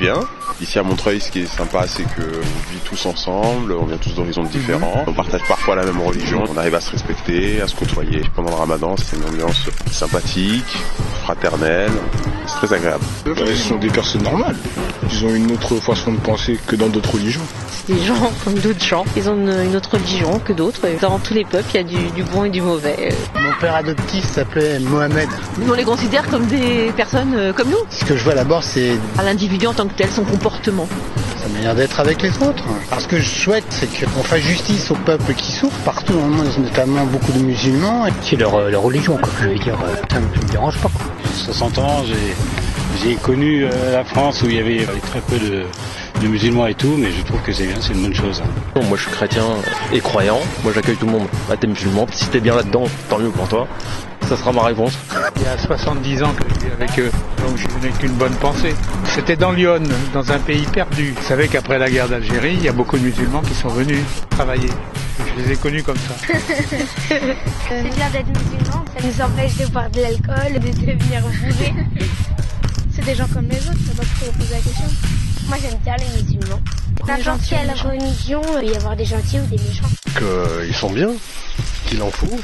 bien. Ici à Montreuil, ce qui est sympa, c'est qu'on vit tous ensemble, on vient tous d'horizons différents, on partage parfois la même religion, on arrive à se respecter, à se côtoyer. Pendant le ramadan, c'est une ambiance sympathique, fraternelle, c'est très agréable. Ils sont des personnes normales, ils ont une autre façon de penser que dans d'autres religions. C'est des gens comme d'autres gens, ils ont une autre religion que d'autres. Dans tous les peuples, il y a du bon et du mauvais. Mon père adoptif s'appelait Mohamed. Nous, on les considère comme des personnes comme nous. Ce que je vois d'abord, c'est à l'individu en tant que tel, son comportement. sa manière d'être avec les autres. Alors ce que je souhaite, c'est qu'on fasse justice au peuple qui souffre partout dans le monde, notamment beaucoup de musulmans. C'est leur religion, quoi. Je veux dire, ça ne me dérange pas, quoi. J'ai 60 ans, j'ai connu la France où il y avait très peu de musulmans et tout, mais je trouve que c'est bien, c'est une bonne chose. Moi je suis chrétien et croyant, moi j'accueille tout le monde. Bah, t'es musulman, si t'es bien là-dedans, tant mieux pour toi. Ça sera ma réponse. Il y a 70 ans que je vis avec eux, donc je n'ai qu'une bonne pensée. C'était dans Lyon, dans un pays perdu. Vous savez qu'après la guerre d'Algérie, il y a beaucoup de musulmans qui sont venus travailler. Je les ai connus comme ça. C'est bien d'être musulman, ça nous empêche de boire de l'alcool, de devenir bourré. C'est des gens comme les autres, ça va trop poser la question. Moi j'aime bien les musulmans. N'importe quelle religion, il peut y avoir des gentils ou des méchants. Qu'ils sont bien, qu'il en faut,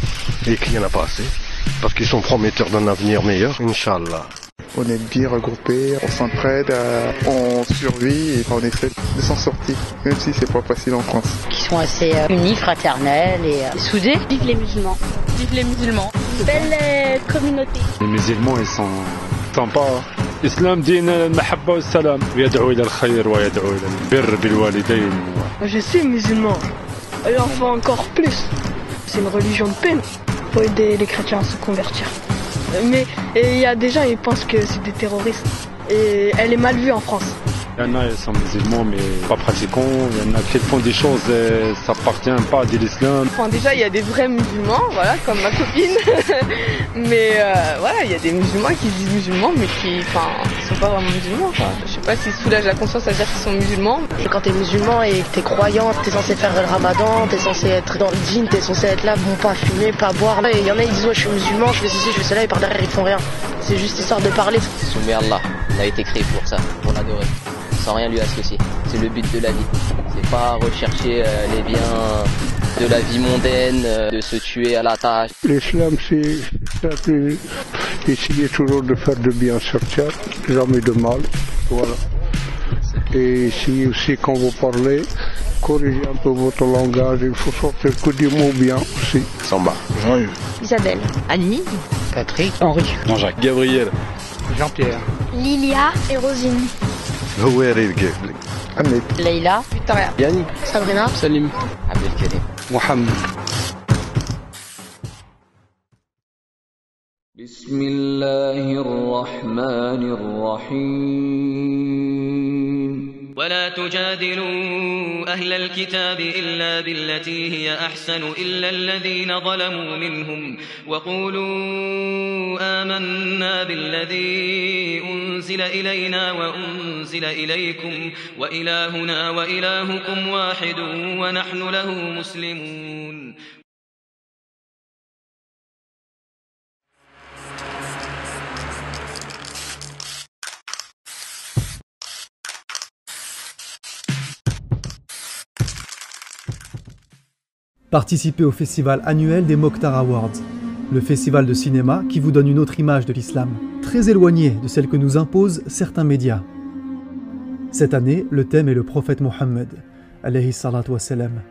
et qu'il n'y en a pas assez. Parce qu'ils sont prometteurs d'un avenir meilleur, Inch'Allah. On est bien regroupés, on s'entraide, on survit et on essaie de s'en sortir, même si c'est pas facile en France. Qui sont assez unis, fraternels et soudés. Vive les musulmans. Vive les musulmans. Belle communauté. Les musulmans, ils sont sympas. الإسلام دين المحبة والسلام ويدعو إلى الخير ويدعو إلى البر بالوالدين. Je suis musulman, et enfin encore plus. C'est une religion de paix. Il faut aider les chrétiens à se convertir. Mais il y a des gens, ils pensent que c'est des terroristes. Et elle est mal vue en France. Il y en a qui sont musulmans mais pas pratiquants, il y en a qui font des choses, ça appartient pas de l'islam. Enfin, déjà, il y a des vrais musulmans, voilà, comme ma copine. Mais voilà, il y a des musulmans qui se disent musulmans, mais qui sont pas vraiment musulmans. Je sais pas s'ils soulagent la conscience à dire qu'ils sont musulmans. Quand t'es musulman et que t'es croyant, t'es censé faire le ramadan, t'es censé être dans le djinn, t'es censé être là, bon, pas fumer, pas boire. Et il y en a, ils disent, ouais, je suis musulman, je fais ceci, je fais cela, et par derrière, ils font rien. C'est juste histoire de parler. Soumis à Allah, il a été créé pour ça, pour l'adorer, sans rien lui associer. C'est le but de la vie. C'est pas rechercher les biens de la vie mondaine, de se tuer à la tâche. L'islam, c'est essayer toujours de faire du bien sur terre, jamais de mal. Voilà. Et essayer aussi, quand vous parlez, corriger un peu votre langage. Il faut sortir que des mots bien aussi. Samba. Jean-Yves. Isabelle. Annie. Patrick. Henri. Jean-Jacques. Gabriel. Jean-Pierre. Lilia et Rosine. Ahmed. Leïla. Victoria. Yannick. Sabrina. Salim. Abdelkarim. Mohamed. بسم الله الرحمن الرحيم ولا تجادلوا أهل الكتاب إلا بالتي هي أحسن إلا الذين ظلموا منهم وقولوا آمنا بالذي أنزل إلينا وأنزل إليكم وإلهنا وإلهكم واحد ونحن له مسلمون. Participez au festival annuel des Mokhtar Awards, le festival de cinéma qui vous donne une autre image de l'islam, très éloignée de celle que nous imposent certains médias. Cette année, le thème est le prophète Mohammed, alayhi salatu wassalam.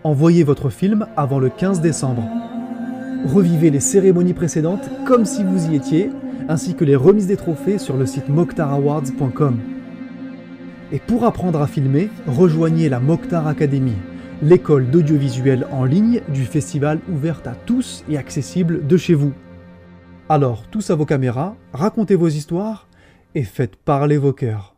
Envoyez votre film avant le 15 décembre. Revivez les cérémonies précédentes comme si vous y étiez, ainsi que les remises des trophées sur le site mokhtarawards.com. Et pour apprendre à filmer, rejoignez la Mokhtar Academy, l'école d'audiovisuel en ligne du festival ouverte à tous et accessible de chez vous. Alors, tous à vos caméras, racontez vos histoires et faites parler vos cœurs.